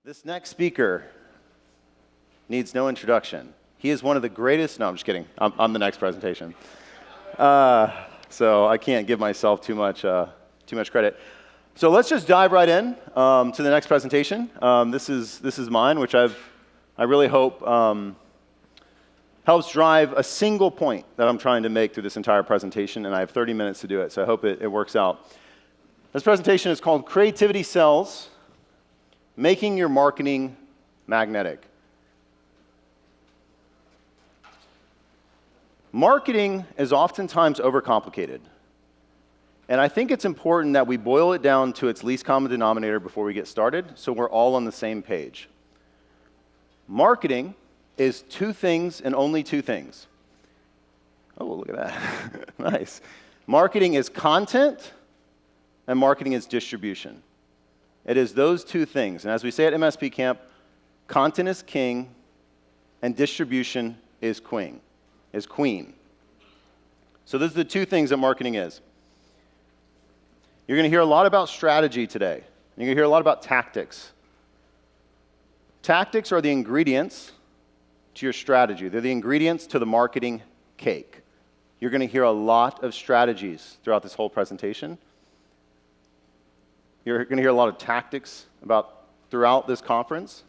This next speaker needs no introduction. He is one of the greatest. No, I'm just kidding. I'm the next presentation. So I can't give myself too much credit. So let's just dive right in to the next presentation. This is mine, which I really hope helps drive a single point that I'm trying to make through this entire presentation, and I have 30 minutes to do it, so I hope it works out. This presentation is called Creativity Sells, Making Your Marketing Magnetic. Marketing is oftentimes overcomplicated. And I think it's important that we boil it down to its least common denominator before we get started, so we're all on the same page. Marketing is two things and only two things. Oh, look at that. Nice. Marketing is content, and marketing is distribution. It is those two things. And as we say at MSP Camp, content is king, and distribution is queen. So those are the two things that marketing is. You're going to hear a lot about strategy today. You're going to hear a lot about tactics. Tactics are the ingredients to your strategy. They're the ingredients to the marketing cake. You're going to hear a lot of strategies throughout this whole presentation. You're going to hear a lot of tactics throughout this conference.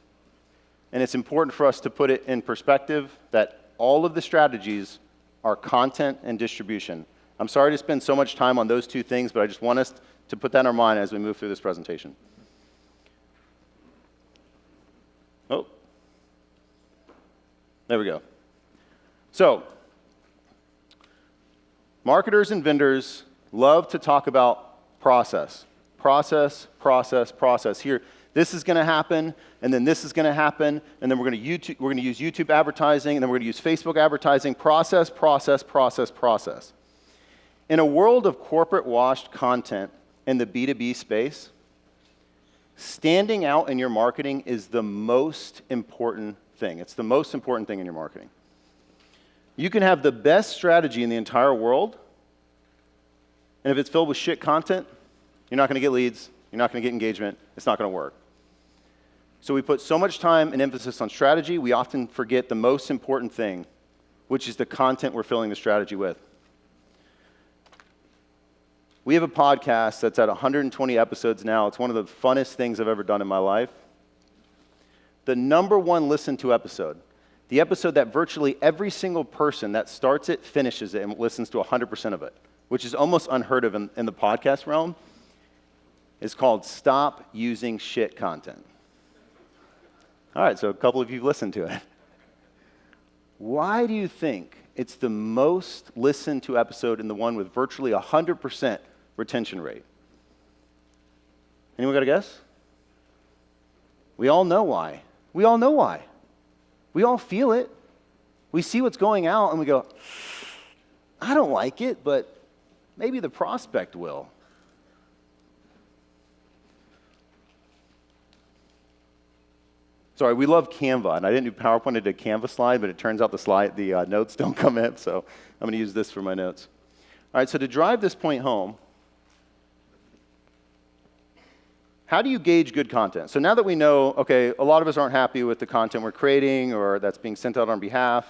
And it's important for us to put it in perspective that all of the strategies are content and distribution. I'm sorry to spend so much time on those two things, but I just want us to put that in our mind as we move through this presentation. Oh, there we go. So, marketers and vendors love to talk about process. Process. Here, this is going to happen, and then this is going to happen, and then we're going to use YouTube advertising, and then we're going to use Facebook advertising. Process. In a world of corporate washed content in the B2B space, standing out in your marketing is the most important thing. It's the most important thing in your marketing. You can have the best strategy in the entire world, and if it's filled with shit content, you're not going to get leads, you're not going to get engagement, it's not going to work. So we put so much time and emphasis on strategy, we often forget the most important thing, which is the content we're filling the strategy with. We have a podcast that's at 120 episodes now. It's one of the funnest things I've ever done in my life. The number one listened to episode, the episode that virtually every single person that starts it, finishes it, and listens to 100% of it, which is almost unheard of in the podcast realm, is called Stop Using Shit Content. All right, so a couple of you listened to it. Why do you think it's the most listened to episode and the one with virtually 100% retention rate? Anyone got a guess? We all know why. We all feel it. We see what's going out and we go, I don't like it, but maybe the prospect will. Sorry, we love Canva, and I didn't do PowerPoint, I did a Canva slide, but it turns out the notes don't come in, so I'm going to use this for my notes. All right, so to drive this point home, how do you gauge good content? So now that we know, okay, a lot of us aren't happy with the content we're creating or that's being sent out on behalf,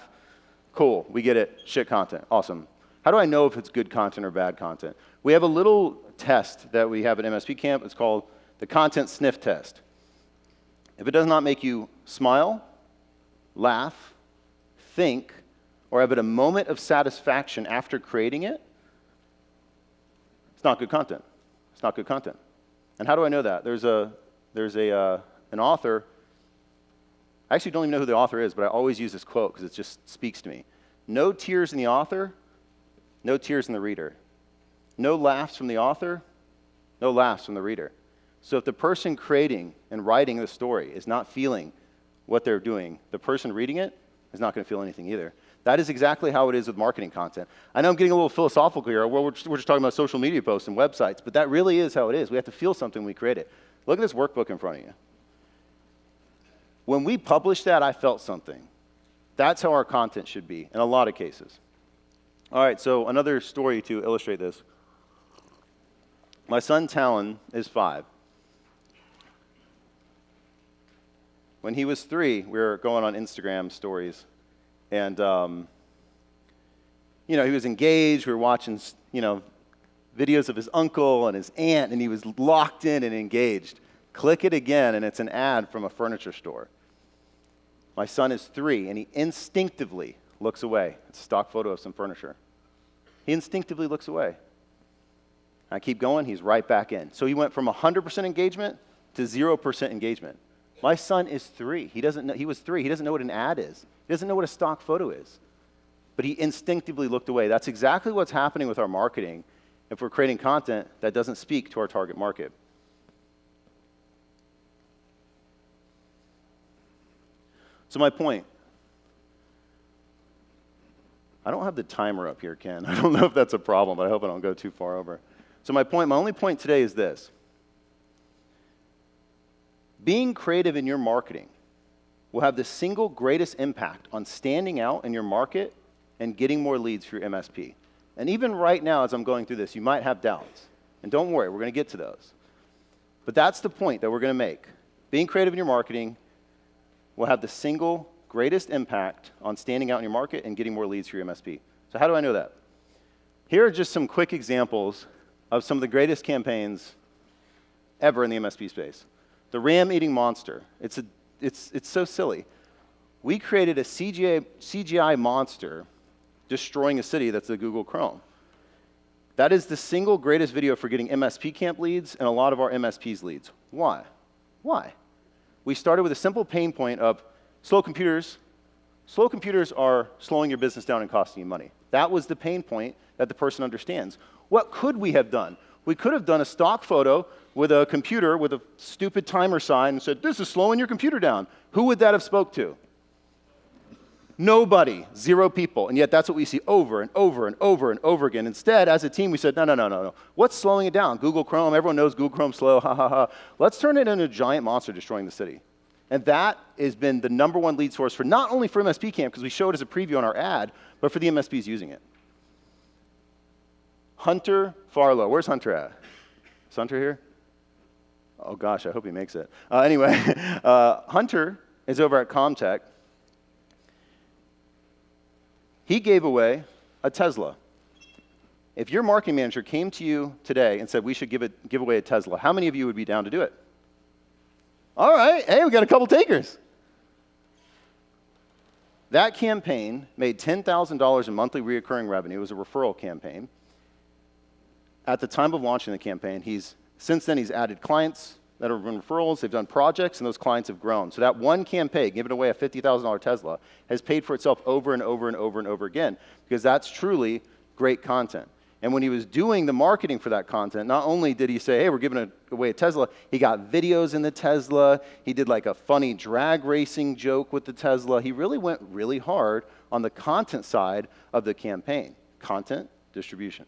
cool, we get it, shit content, awesome. How do I know if it's good content or bad content? We have a little test that we have at MSP Camp. It's called the Content Sniff Test. If it does not make you smile, laugh, think, or have a moment of satisfaction after creating it, it's not good content. It's not good content. And how do I know that? There's an author. I actually don't even know who the author is, but I always use this quote because it just speaks to me. No tears in the author, no tears in the reader. No laughs from the author, no laughs from the reader. So if the person creating and writing the story is not feeling what they're doing, the person reading it is not going to feel anything either. That is exactly how it is with marketing content. I know I'm getting a little philosophical here. We're just talking about social media posts and websites, but that really is how it is. We have to feel something when we create it. Look at this workbook in front of you. When we published that, I felt something. That's how our content should be in a lot of cases. All right, so another story to illustrate this. My son Talon is 5. When he was 3, we were going on Instagram stories, and he was engaged. We were watching, videos of his uncle and his aunt, and he was locked in and engaged. Click it again, and it's an ad from a furniture store. My son is 3, and he instinctively looks away. It's a stock photo of some furniture. He instinctively looks away. I keep going, he's right back in. So he went from 100% engagement to 0% engagement. My son is 3. He was 3. He doesn't know what an ad is. He doesn't know what a stock photo is. But he instinctively looked away. That's exactly what's happening with our marketing if we're creating content that doesn't speak to our target market. So my point, I don't have the timer up here, Ken. I don't know if that's a problem, but I hope I don't go too far over. So my only point today is this. Being creative in your marketing will have the single greatest impact on standing out in your market and getting more leads for your MSP. And even right now, as I'm going through this, you might have doubts. And don't worry, we're going to get to those. But that's the point that we're going to make. Being creative in your marketing will have the single greatest impact on standing out in your market and getting more leads for your MSP. So how do I know that? Here are just some quick examples of some of the greatest campaigns ever in the MSP space. The ram-eating monster. It's so silly. We created a CGI monster destroying a city that's the Google Chrome. That is the single greatest video for getting MSP Camp leads and a lot of our MSPs leads. Why? We started with a simple pain point of slow computers. Slow computers are slowing your business down and costing you money. That was the pain point that the person understands. What could we have done? We could have done a stock photo with a computer with a stupid timer sign and said, this is slowing your computer down. Who would that have spoke to? Nobody, 0 people, and yet that's what we see over and over and over and over again. Instead, as a team, we said, no. What's slowing it down? Google Chrome, everyone knows Google Chrome's slow, ha, ha, ha. Let's turn it into a giant monster destroying the city. And that has been the #1 lead source for not only for MSP Camp, because we show it as a preview on our ad, but for the MSPs using it. Hunter Farlow, where's Hunter at? Is Hunter here? Oh gosh, I hope he makes it. Anyway, Hunter is over at Comtech. He gave away a Tesla. If your marketing manager came to you today and said we should give away a Tesla, how many of you would be down to do it? All right, hey, we got a couple takers. That campaign made $10,000 in monthly recurring revenue. It was a referral campaign. At the time of launching the campaign, since then he's added clients that have been referrals, they've done projects, and those clients have grown. So that one campaign, giving away a $50,000 Tesla, has paid for itself over and over and over and over again, because that's truly great content. And when he was doing the marketing for that content, not only did he say, hey, we're giving away a Tesla, he got videos in the Tesla, he did like a funny drag racing joke with the Tesla. He really went really hard on the content side of the campaign. Content distribution.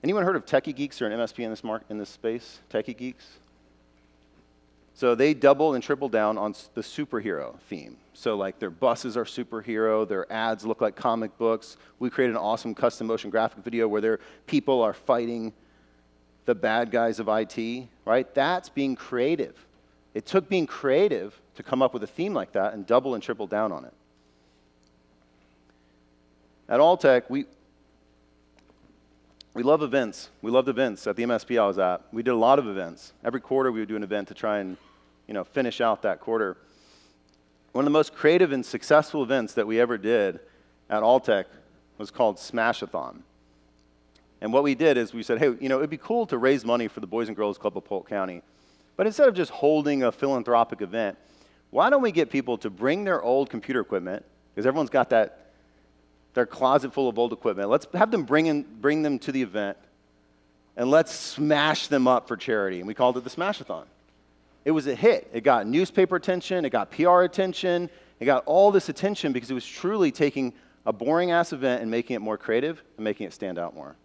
Anyone heard of Techie Geeks or an MSP in this space? Techie Geeks? So they double and triple down on the superhero theme. So like their buses are superhero, their ads look like comic books. We created an awesome custom motion graphic video where their people are fighting the bad guys of IT, right? That's being creative. It took being creative to come up with a theme like that and double and triple down on it. At Alltech, we love events. We loved events at the MSP I was at. We did a lot of events. Every quarter we would do an event to try and finish out that quarter. One of the most creative and successful events that we ever did at Alltech was called Smash-a-thon. And what we did is we said, hey, it'd be cool to raise money for the Boys and Girls Club of Polk County. But instead of just holding a philanthropic event, why don't we get people to bring their old computer equipment, because everyone's got their closet full of old equipment. Let's have them bring them to the event, and let's smash them up for charity. And we called it the Smash-a-thon. It was a hit. It got newspaper attention. It got PR attention. It got all this attention because it was truly taking a boring-ass event and making it more creative and making it stand out more.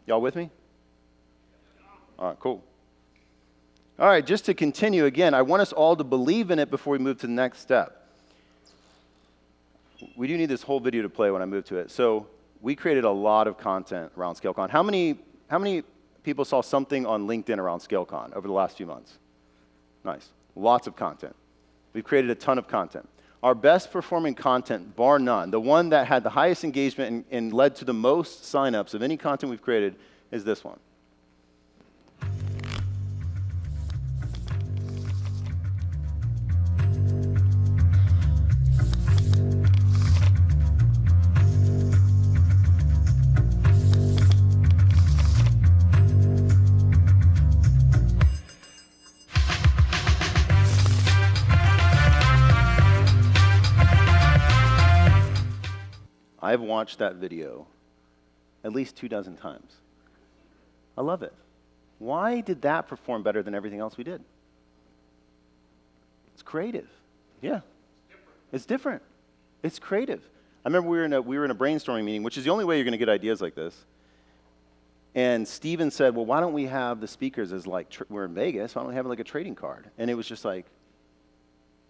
Y'all with me? All right, cool. All right, just to continue again, I want us all to believe in it before we move to the next step. We do need this whole video to play when I move to it. So we created a lot of content around ScaleCon. How many many people saw something on LinkedIn around ScaleCon over the last few months? Nice. Lots of content. We've created a ton of content. Our best performing content, bar none, the one that had the highest engagement and led to the most signups of any content we've created is this one. I've watched that video at least 24 times. I love it. Why did that perform better than everything else we did? It's creative. Yeah. It's different. It's creative. I remember we were in a brainstorming meeting, which is the only way you're going to get ideas like this. And Steven said, well, why don't we have the speakers as like, we're in Vegas, why don't we have like a trading card? And it was just like,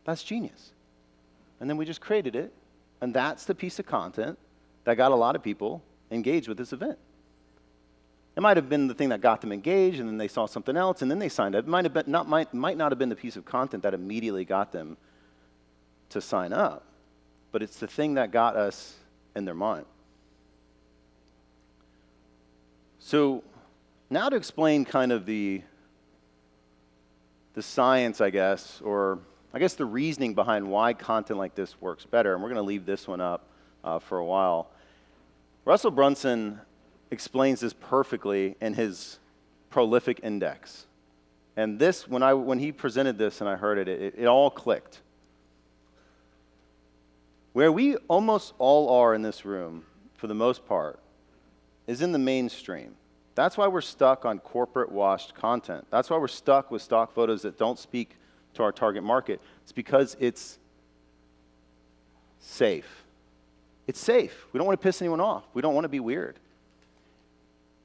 that's genius. And then we just created it. And that's the piece of content that got a lot of people engaged with this event. It might have been the thing that got them engaged, and then they saw something else, and then they signed up. It might not have been the piece of content that immediately got them to sign up, but it's the thing that got us in their mind. So now to explain kind of the science, I guess, or I guess the reasoning behind why content like this works better, and we're going to leave this one up for a while. Russell Brunson explains this perfectly in his prolific index. And this, when he presented this and I heard it, it all clicked. Where we almost all are in this room, for the most part, is in the mainstream. That's why we're stuck on corporate washed content. That's why we're stuck with stock photos that don't speak to our target market. It's because it's safe. It's safe. We don't want to piss anyone off. We don't want to be weird.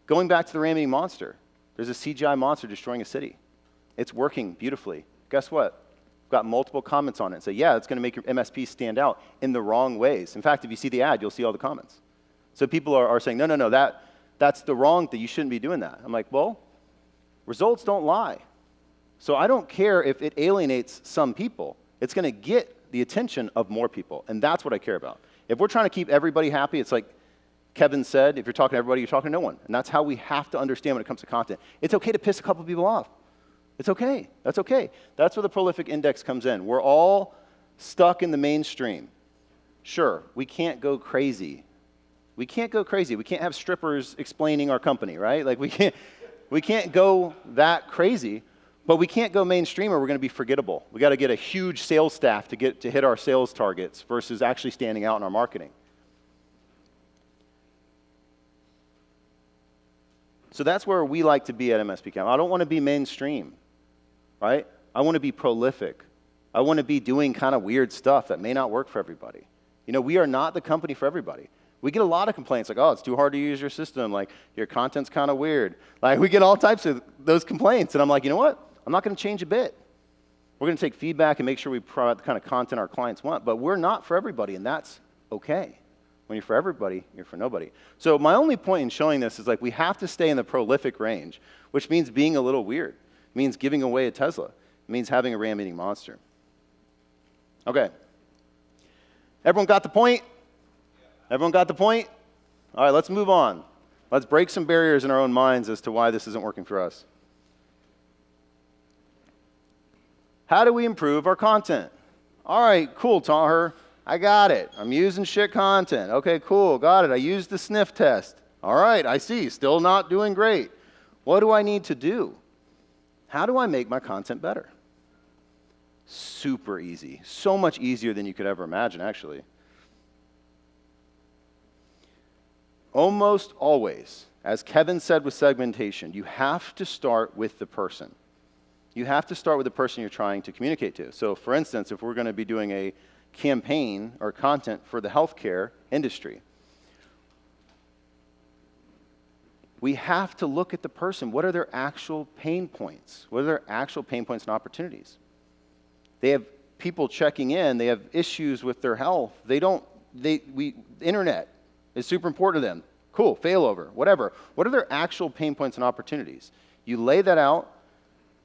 Going back to the ramming monster, there's a CGI monster destroying a city. It's working beautifully. Guess what? We've got multiple comments on it and say, yeah, it's going to make your MSP stand out in the wrong ways. In fact, if you see the ad, you'll see all the comments. So people are saying, no, that's the wrong thing. You shouldn't be doing that. I'm like, well, results don't lie. So I don't care if it alienates some people. It's going to get the attention of more people, and that's what I care about. If we're trying to keep everybody happy, it's like Kevin said, if you're talking to everybody, you're talking to no one. And that's how we have to understand when it comes to content. It's okay to piss a couple people off. It's okay. That's okay. That's where the prolific index comes in. We're all stuck in the mainstream. Sure, we can't go crazy. We can't go crazy. We can't have strippers explaining our company, right? Like we can't go that crazy, but we can't go mainstream or we're going to be forgettable. We got to get a huge sales staff to hit our sales targets versus actually standing out in our marketing. So that's where we like to be at MSP Camp. I don't want to be mainstream, right? I want to be prolific. I want to be doing kind of weird stuff that may not work for everybody. You know, we are not the company for everybody. We get a lot of complaints like, oh, it's too hard to use your system. Like, your content's kind of weird. Like, we get all types of those complaints. And I'm like, you know what? I'm not going to change a bit. We're going to take feedback and make sure we provide the kind of content our clients want. But we're not for everybody, and that's okay. When you're for everybody, you're for nobody. So my only point in showing this is like we have to stay in the prolific range, which means being a little weird. It means giving away a Tesla. It means having a ram-eating monster. Okay. Everyone got the point? Everyone got the point? All right, let's move on. Let's break some barriers in our own minds as to why this isn't working for us. How do we improve our content? All right, cool, Taher. I got it. I'm using shit content. Okay, cool, got it. I used the sniff test. All right, I see. Still not doing great. What do I need to do? How do I make my content better? Super easy. So much easier than you could ever imagine, actually. Almost always, as Kevin said with segmentation, you have to start with the person. You have to start with the person you're trying to communicate to. So, for instance, if we're going to be doing a campaign or content for the healthcare industry, we have to look at the person. What are their actual pain points? What are their actual pain points and opportunities? They have people checking in. They have issues with their health. Internet is super important to them. Cool, failover, whatever. What are their actual pain points and opportunities? You lay that out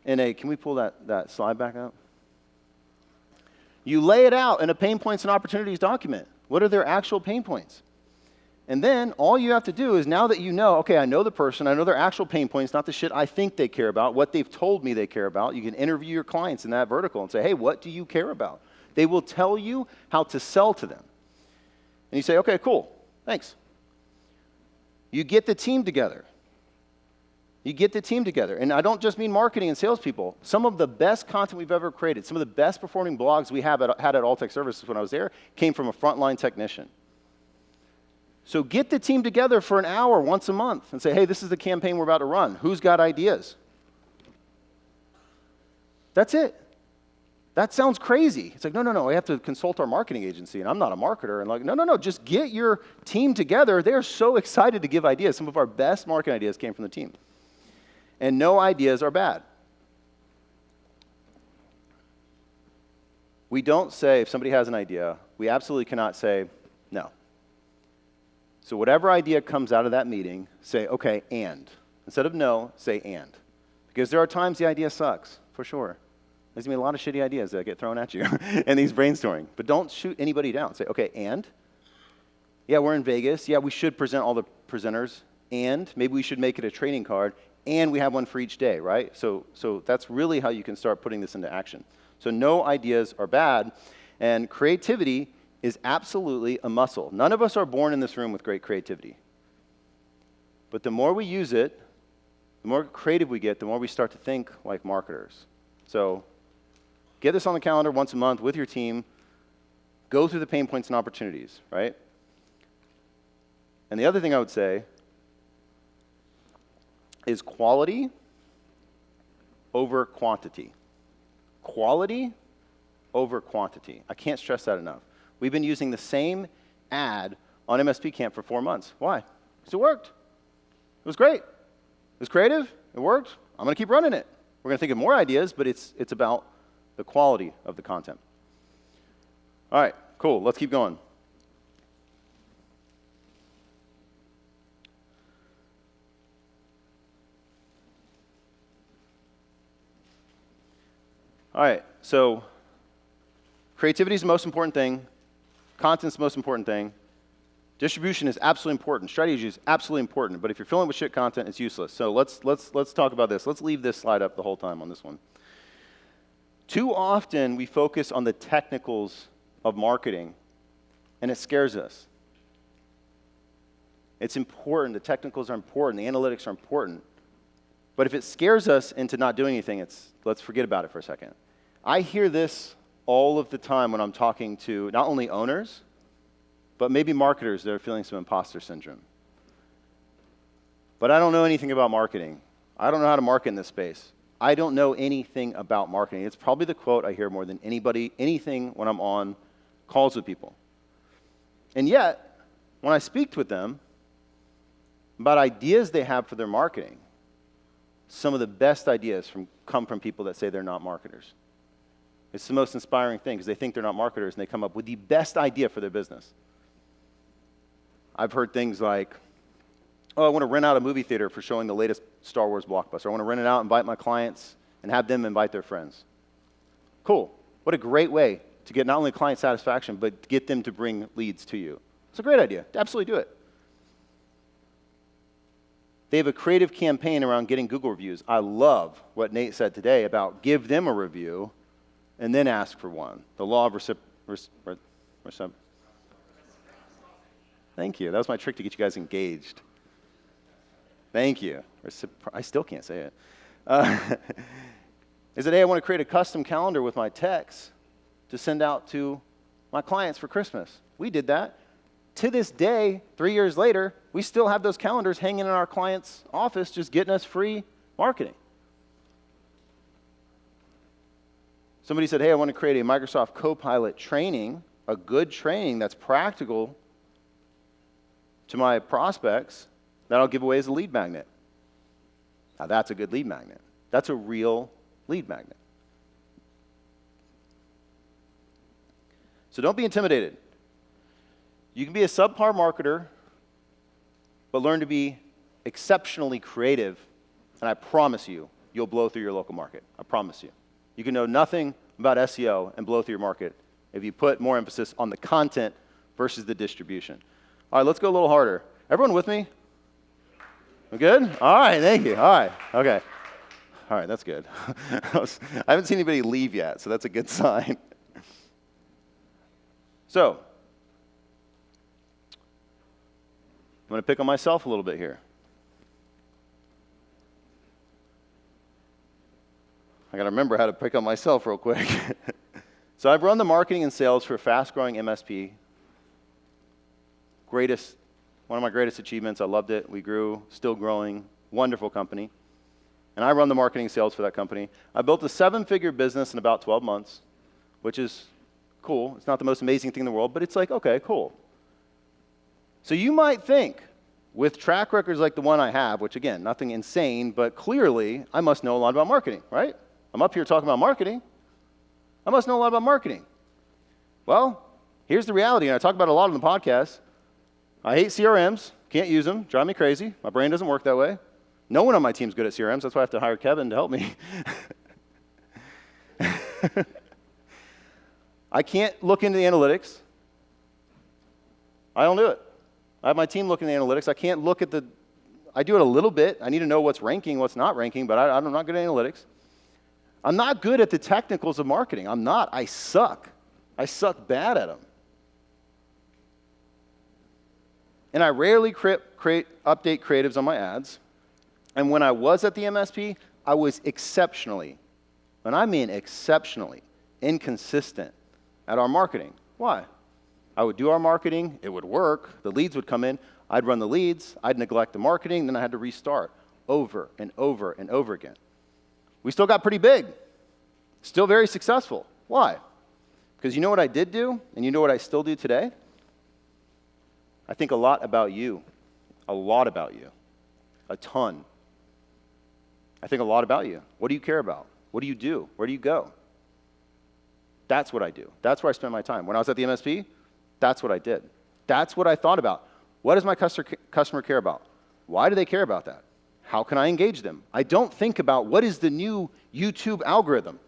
in a, can we pull that slide back up? You lay it out in a pain points and opportunities document. What are their actual pain points? And then all you have to do is, now that you know, okay, I know the person, I know their actual pain points, not the shit I think they care about, what they've told me they care about, you can interview your clients in that vertical and say, hey, what do you care about? They will tell you how to sell to them. And you say, okay, cool, thanks. You get the team together. You get the team together. And I don't just mean marketing and salespeople. Some of the best content we've ever created, some of the best performing blogs we had at Alltech Services when I was there, came from a frontline technician. So get the team together for an hour once a month and say, hey, this is the campaign we're about to run. Who's got ideas? That's it. That sounds crazy. It's like, no, we have to consult our marketing agency, and I'm not a marketer. And like, no, just get your team together. They're so excited to give ideas. Some of our best marketing ideas came from the team. And no ideas are bad. We don't say, if somebody has an idea, we absolutely cannot say no. So whatever idea comes out of that meeting, say, okay, and. Instead of no, say and. Because there are times the idea sucks, for sure. There's going to be a lot of shitty ideas that get thrown at you in these brainstorming. But don't shoot anybody down. Say, okay, and? Yeah, we're in Vegas. Yeah, we should present all the presenters. And maybe we should make it a trading card. And we have one for each day, right? So that's really how you can start putting this into action. So no ideas are bad. And creativity is absolutely a muscle. None of us are born in this room with great creativity. But the more we use it, the more creative we get, the more we start to think like marketers. So get this on the calendar once a month with your team. Go through the pain points and opportunities, right? And the other thing I would say is quality over quantity. Quality over quantity. I can't stress that enough. We've been using the same ad on MSP Camp for 4 months. Why? Because it worked. It was great. It was creative. It worked. I'm going to keep running it. We're going to think of more ideas, but it's about the quality of the content. All right, cool. Let's keep going. All right, so creativity is the most important thing. Content's the most important thing. Distribution is absolutely important. Strategy is absolutely important. But if you're filling with shit content, it's useless. So let's talk about this. Let's leave this slide up the whole time on this one. Too often we focus on the technicals of marketing, and it scares us. It's important. The technicals are important. The analytics are important. But if it scares us into not doing anything, let's forget about it for a second. I hear this all of the time when I'm talking to not only owners, but maybe marketers that are feeling some imposter syndrome. But I don't know anything about marketing. I don't know how to market in this space. I don't know anything about marketing. It's probably the quote I hear more than anything when I'm on calls with people. And yet, when I speak with them about ideas they have for their marketing, some of the best ideas come from people that say they're not marketers. It's the most inspiring thing because they think they're not marketers and they come up with the best idea for their business. I've heard things like, oh, I want to rent out a movie theater for showing the latest Star Wars blockbuster. I want to rent it out, invite my clients, and have them invite their friends. Cool. What a great way to get not only client satisfaction, but get them to bring leads to you. It's a great idea. Absolutely do it. They have a creative campaign around getting Google reviews. I love what Nate said today about give them a review and then ask for one. The law of Thank you. That was my trick to get you guys engaged. Thank you. I still can't say it. Is that, hey, I want to create a custom calendar with my texts to send out to my clients for Christmas. We did that. To this day, 3 years later, we still have those calendars hanging in our client's office just getting us free marketing. Somebody said, hey, I want to create a Microsoft Copilot training, a good training that's practical to my prospects that I'll give away as a lead magnet. Now that's a good lead magnet. That's a real lead magnet. So don't be intimidated. You can be a subpar marketer but learn to be exceptionally creative, and I promise you, you'll blow through your local market. I promise you. You can know nothing about SEO and blow through your market if you put more emphasis on the content versus the distribution. All right, let's go a little harder. Everyone with me? We good? All right, thank you. All right, okay. All right, that's good. I haven't seen anybody leave yet, so that's a good sign. So, I'm going to pick on myself a little bit here. I got to remember how to pick on myself real quick. So I've run the marketing and sales for a fast-growing MSP. One of my greatest achievements. I loved it. We grew, still growing, wonderful company. And I run the marketing and sales for that company. I built a 7-figure business in about 12 months, which is cool. It's not the most amazing thing in the world, but it's like, okay, cool. So you might think, with track records like the one I have, which again, nothing insane, but clearly I must know a lot about marketing, right? I'm up here talking about marketing. I must know a lot about marketing. Well, here's the reality, and I talk about it a lot on the podcast. I hate CRMs, can't use them, drive me crazy. My brain doesn't work that way. No one on my team's good at CRMs, that's why I have to hire Kevin to help me. I can't look into the analytics. I don't do it. I have my team look into the analytics. I can't look at I do it a little bit. I need to know what's ranking, what's not ranking, but I'm not good at analytics. I'm not good at the technicals of marketing. I'm not. I suck. I suck bad at them. And I rarely update creatives on my ads. And when I was at the MSP, I was exceptionally, and I mean exceptionally, inconsistent at our marketing. Why? I would do our marketing, it would work, the leads would come in, I'd run the leads, I'd neglect the marketing, then I had to restart over and over and over again. We still got pretty big, still very successful. Why? Because you know what I did do, and you know what I still do today? I think a lot about you, a ton. I think a lot about you. What do you care about? What do you do? Where do you go? That's what I do. That's where I spend my time. When I was at the MSP, that's what I did. That's what I thought about. What does my customer care about? Why do they care about that? How can I engage them? I don't think about what is the new YouTube algorithm?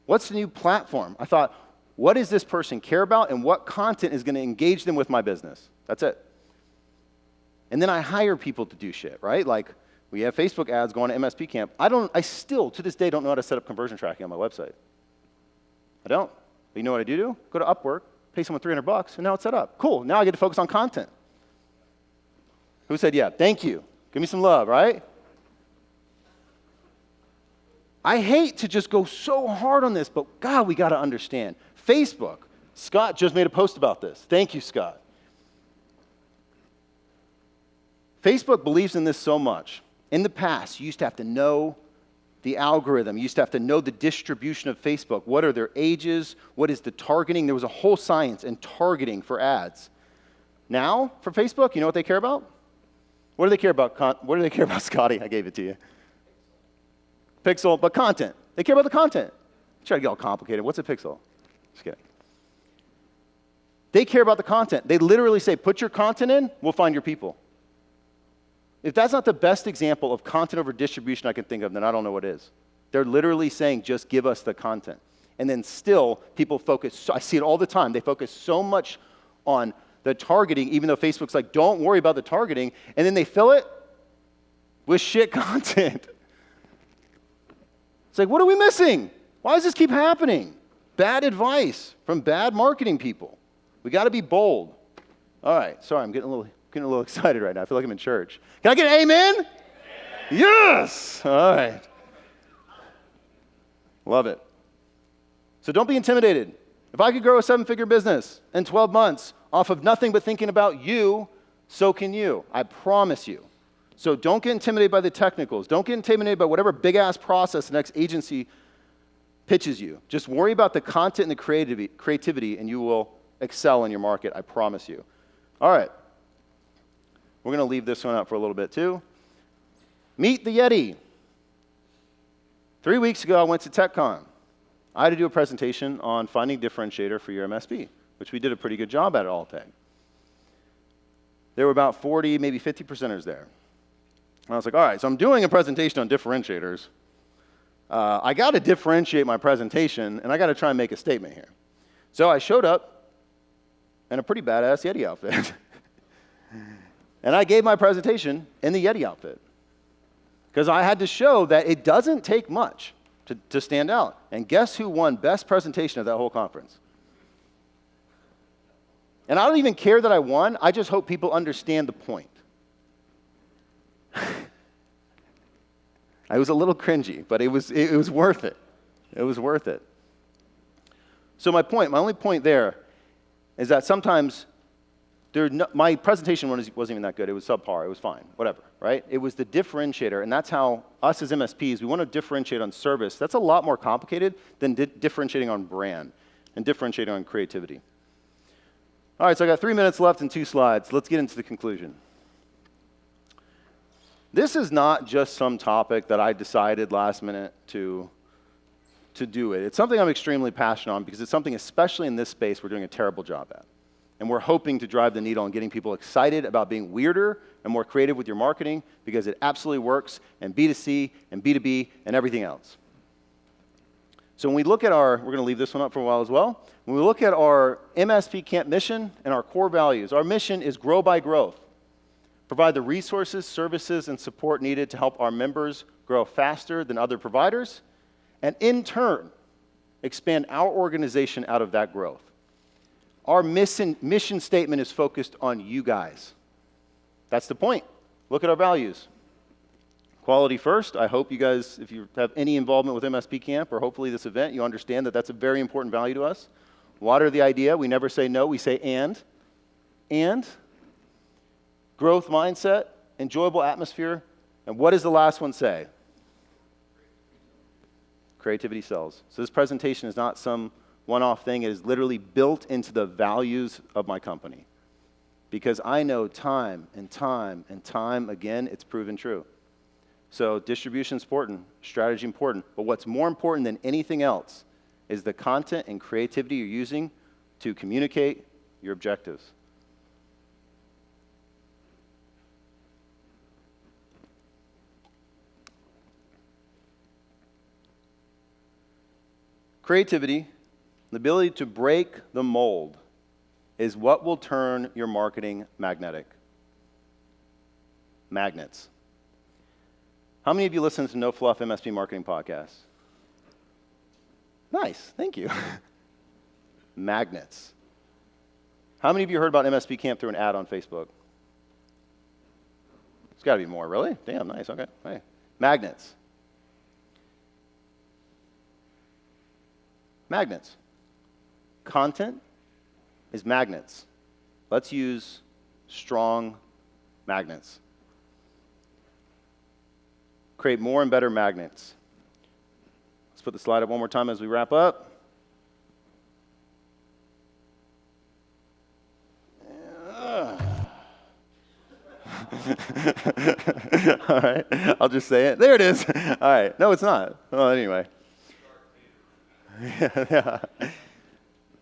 What's the new platform? I thought, what does this person care about and what content is going to engage them with my business? That's it. And then I hire people to do shit, right? Like we have Facebook ads going to MSP Camp. I still, to this day, don't know how to set up conversion tracking on my website. I don't. But you know what I do? Go to Upwork, pay someone $300, and now it's set up. Cool, now I get to focus on content. Who said yeah? Thank you. Give me some love, right? I hate to just go so hard on this, but God, we got to understand. Facebook, Scott just made a post about this. Thank you, Scott. Facebook believes in this so much. In the past, you used to have to know the algorithm. You used to have to know the distribution of Facebook. What are their ages? What is the targeting? There was a whole science in targeting for ads. Now, for Facebook, you know what they care about? What do they care about? What do they care about, Scotty? I gave it to you. Pixel, but content. They care about the content. Try to get all complicated. What's a pixel? Just kidding. They care about the content. They literally say, put your content in, we'll find your people. If that's not the best example of content over distribution I can think of, then I don't know what is. They're literally saying, just give us the content. And then still, people focus, I see it all the time, they focus so much on the targeting, even though Facebook's like, don't worry about the targeting, and then they fill it with shit content. It's like, what are we missing? Why does this keep happening? Bad advice from bad marketing people. We got to be bold. All right, sorry, I'm getting a little excited right now. I feel like I'm in church. Can I get an amen? Amen. Yes! All right. Love it. So don't be intimidated. If I could grow a 7-figure business in 12 months off of nothing but thinking about you, so can you. I promise you. So don't get intimidated by the technicals. Don't get intimidated by whatever big-ass process the next agency pitches you. Just worry about the content and the creativity, and you will excel in your market, I promise you. All right. We're going to leave this one out for a little bit, too. Meet the Yeti. 3 weeks ago, I went to TechCon. I had to do a presentation on finding differentiator for your MSP, which we did a pretty good job at Alltech. there were about 40, maybe 50 presenters there. And I was like, all right, so I'm doing a presentation on differentiators. I got to differentiate my presentation, and I got to try and make a statement here. So I showed up in a pretty badass Yeti outfit. And I gave my presentation in the Yeti outfit. Because I had to show that it doesn't take much to stand out. And guess who won best presentation of that whole conference? And I don't even care that I won. I just hope people understand the point. I was a little cringy, but it was worth it. It was worth it. So my only point there is that sometimes my presentation wasn't even that good. It was subpar. It was fine. Whatever, right? It was the differentiator, and that's how us as MSPs, we want to differentiate on service. That's a lot more complicated than differentiating on brand and differentiating on creativity. All right, so I got 3 minutes left and 2 slides. Let's get into the conclusion. This is not just some topic that I decided last minute to do it. It's something I'm extremely passionate on because it's something, especially in this space, we're doing a terrible job at. And we're hoping to drive the needle on getting people excited about being weirder and more creative with your marketing because it absolutely works in B2C and B2B and everything else. So when we look at we're going to leave this one up for a while as well. When we look at our MSP Camp mission and our core values, our mission is grow by growth. Provide the resources, services, and support needed to help our members grow faster than other providers, and in turn, expand our organization out of that growth. Our mission statement is focused on you guys. That's the point. Look at our values. Quality first. I hope you guys, if you have any involvement with MSP Camp or hopefully this event, you understand that that's a very important value to us. Water the idea. We never say no. We say and. And growth mindset, enjoyable atmosphere. And what does the last one say? Creativity sells. So this presentation is not some one-off thing. It is literally built into the values of my company. Because I know time and time and time again, it's proven true. So distribution is important, strategy important, but what's more important than anything else is the content and creativity you're using to communicate your objectives. Creativity, the ability to break the mold, is what will turn your marketing magnetic. Magnets. How many of you listen to No Fluff MSP Marketing Podcast? Nice, thank you. Magnets. How many of you heard about MSP Camp through an ad on Facebook? It's got to be more, really? Damn, nice, okay. Hey. Magnets. Magnets. Content is magnets. Let's use strong magnets. Create more and better magnets. Let's put the slide up one more time as we wrap up. All right, I'll just say it. There it is. All right. No, it's not. Well, anyway. Yeah.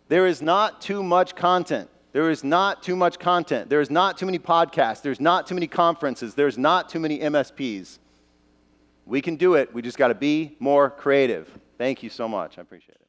There is not too much content. There is not too much content. There is not too many podcasts. There's not too many conferences. There's not too many MSPs. We can do it. We just got to be more creative. Thank you so much. I appreciate it.